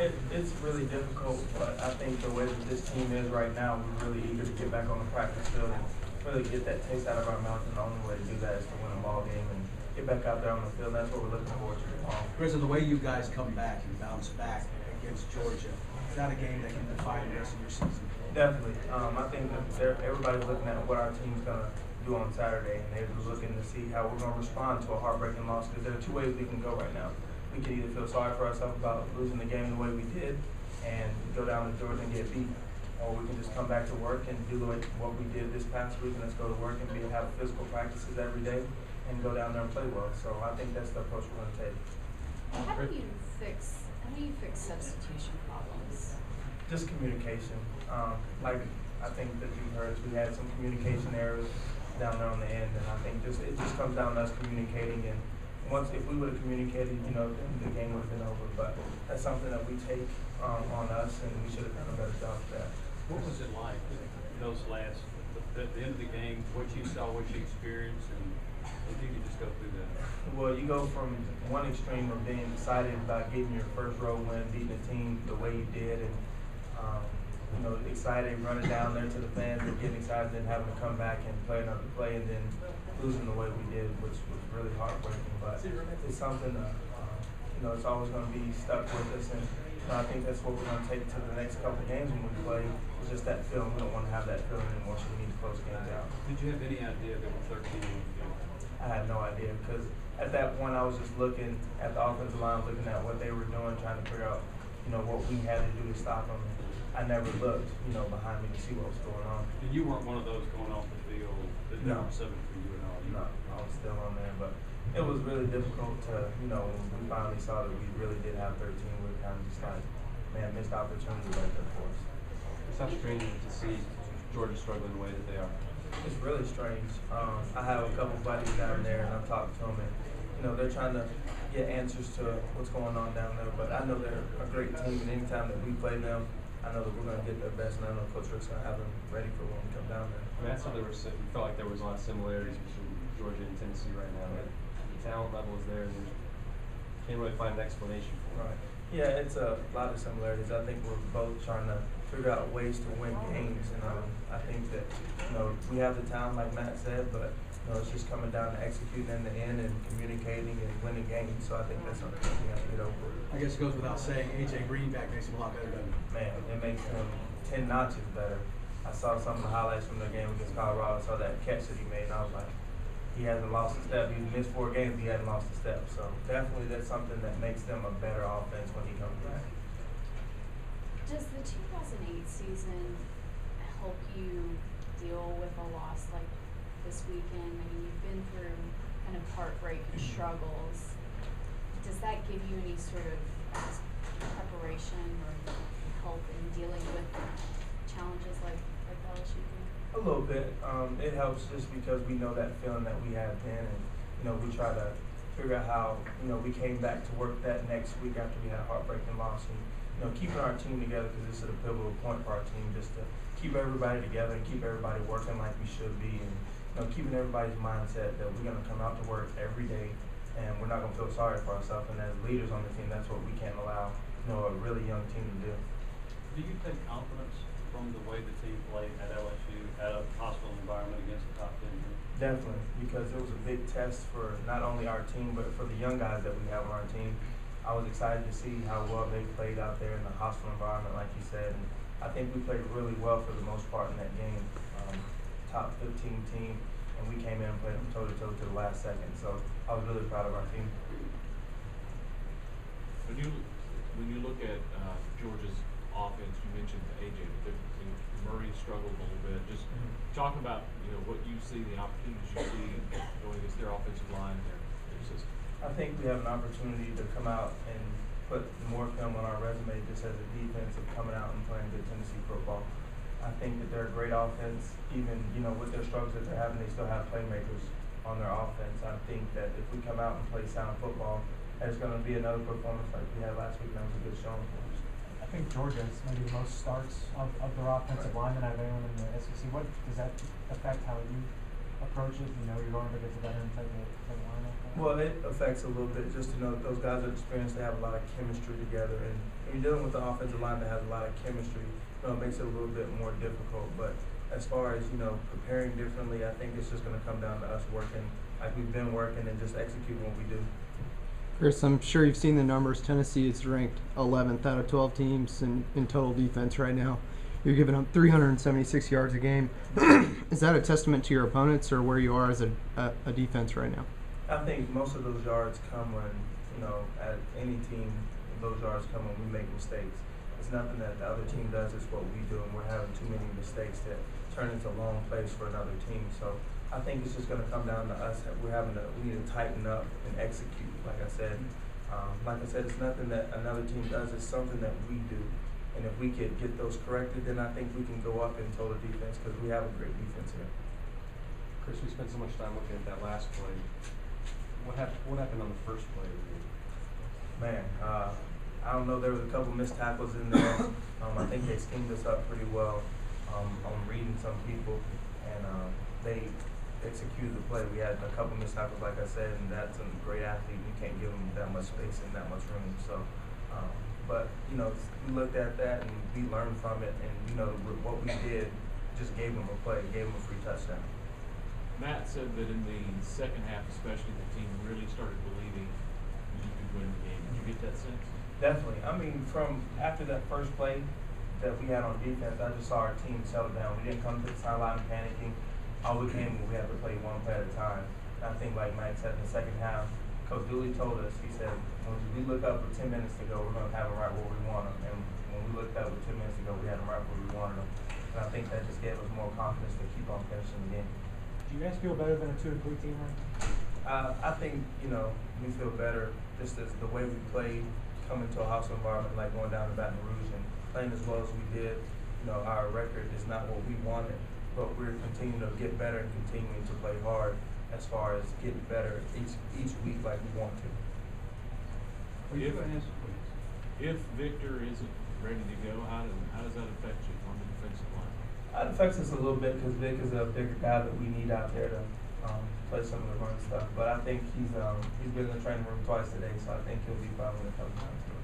It's really difficult, but I think the way that this team is right now, we're really eager to get back on the practice field and really get that taste out of our mouth. And the only way to do that is to win a ball game and get back out there on the field. That's what we're looking forward to. Chris, the way you guys come back and bounce back against Georgia, is that a game that can define the rest of your season? Definitely. I think that everybody's looking at what our team's going to do on Saturday, and they're looking to see how we're going to respond to a heartbreaking loss, because there are two ways we can go right now. We can either feel sorry for ourselves about losing the game the way we did and go down to Georgia and get beat, or we can just come back to work and do like what we did this past week, and let's go to work and have physical practices every day and go down there and play well. So I think that's the approach we're going to take. How do you fix substitution problems? Just communication. Like I think that you heard, we had some communication errors down there on the end, and I think it just comes down to us communicating. And if we would have communicated, then the game would have been over. But that's something that we take on us, and we should have done a better job of that. What was it like those at the end of the game? What you saw, what you experienced, and if you could just go through that. Well, you go from one extreme of being excited about getting your first road win, beating the team the way you did, and excited, running down there to the fans and getting excited, then having to come back and play another play, and then losing the way we did, which was really heartbreaking. But it's something that it's always going to be stuck with us, and I think that's what we're going to take to the next couple of games when we play. It's just that feeling. We don't want to have that feeling anymore, so we need to close games out. Did you have any idea that we're 13 would do? I had no idea, because at that point I was just looking at the offensive line, looking at what they were doing, trying to figure out, what we had to do to stop them. I never looked, behind me to see what was going on. And you weren't one of those going off the field that No. were 7 for you and all. No, I was still on there, but it was really difficult to, when we finally saw that we really did have 13, we were kind of just like, man, missed opportunity right there for us. It's not strange to see Georgia struggling the way that they are. It's really strange. I have a couple buddies down there, and I've talked to them, and they're trying to get answers to what's going on down there. But I know they're a great team, and anytime that we play them, I know that we're going to get their best, and I know Coach Rick's going to have them ready for when we come down there. I mean, I saw you felt like there was a lot of similarities between Georgia and Tennessee right now. Right? The talent level is there, and you can't really find an explanation for it. Right. Yeah, it's a lot of similarities. I think we're both trying to figure out ways to win games, and I think that we have the talent, like Matt said, but it's just coming down to executing in the end and communicating and winning games. So I think that's something that we have to get over. I guess it goes without saying, AJ Greenback makes him a lot better, doesn't it? Man, it makes him 10 notches better. I saw some of the highlights from the game against Colorado. I saw that catch that he made, and I was like, he hasn't lost a step. He's missed 4 games, he hasn't lost a step. So definitely that's something that makes them a better offense when he comes back. Does the 2008 season help you deal with a loss like this weekend? I mean, you've been through kind of heartbreak and struggles. Does that give you any sort of preparation or help in dealing with challenges like LSU did? A little bit. It helps just because we know that feeling that we had then, and we try to figure out how we came back to work that next week after we had a heartbreaking loss, and keeping our team together, because this is a pivotal point for our team, just to keep everybody together and keep everybody working like we should be, and keeping everybody's mindset that we're going to come out to work every day, and we're not going to feel sorry for ourselves. And as leaders on the team, that's what we can't allow a really young team to do. Do you take confidence from the way the team played at LSU at a hostile environment against the top 10? Definitely, because it was a big test for not only our team, but for the young guys that we have on our team. I was excited to see how well they played out there in the hostile environment, like you said. And I think we played really well for the most part in that game. Top 15 team, and we came in and played them toe-to-toe to the last second. So I was really proud of our team. When you look at Georgia's offense, you mentioned AJ, but Murray struggled a little bit. Just talk about what you see, the opportunities you see going against their offensive line and their system. I think we have an opportunity to come out and put more film on our resume just as a defense of coming out and playing good Tennessee football. I think that they're a great offense. Even with their struggles that they're having, they still have playmakers on their offense. I think that if we come out and play sound football, there's going to be another performance like we had last week, and that was a good showing for us. I think Georgia is maybe the most starts of their offensive line that I've anyone in the SEC. What does that affect how you approaches? You know, you're going up against a veteran type of lineup. Well, it affects a little bit just to know that those guys are experienced. They have a lot of chemistry together, and when you're dealing with the offensive line that has a lot of chemistry, you know, it makes it a little bit more difficult. But as far as, you know, preparing differently, I think it's just going to come down to us working like we've been working and just executing what we do. Chris, I'm sure you've seen the numbers. Tennessee is ranked 11th out of 12 teams in total defense right now. You're giving up 376 yards a game. Is that a testament to your opponents or where you are as a defense right now? I think most of those yards come when, you know, at any team, those yards come when we make mistakes. It's nothing that the other team does, it's what we do, and we're having too many mistakes that turn into long plays for another team. So I think it's just going to come down to us. We need to tighten up and execute. Like I said, it's nothing that another team does. It's something that we do. And if we could get those corrected, then I think we can go up in total defense because we have a great defense here. Chris, we spent so much time looking at that last play. What happened on the first play? Man, I don't know. There was a couple missed tackles in there. I think they schemed us up pretty well. I'm reading some people, and they executed the play. We had a couple missed tackles, like I said, and that's a great athlete. You can't give him that much space and that much room. So, but you know, we looked at that and we learned from it, and you know what we did just gave him a play, gave him a free touchdown. Matt said that in the second half, especially, the team really started believing you could win the game. Did you get that sense? Definitely. I mean, from after that first play that we had on defense, I just saw our team settle down. We didn't come to the sideline panicking. All we came, we had to play one play at a time. And I think, like Mike said, in the second half, Coach Dooley told us, he said, when we look up with 10 minutes to go, we're going to have them right where we want them. And when we looked up with 10 minutes to go, we had them right where we wanted them. And I think that just gave us more confidence to keep on finishing the game. Do you guys feel better than a 2-3 team right now? I think, you know, we feel better just as the way we played, coming to a hostile environment, like going down to Baton Rouge and playing as well as we did. You know, our record is not what we wanted, but we're continuing to get better and continuing to play hard as far as getting better each week like we want to. If Victor isn't ready to go, how does that affect you on the defensive line? It affects us a little bit because Vic is a bigger guy that we need out there to play some of the run stuff. But I think he's been in the training room twice today, so I think he'll be fine when it comes down to it.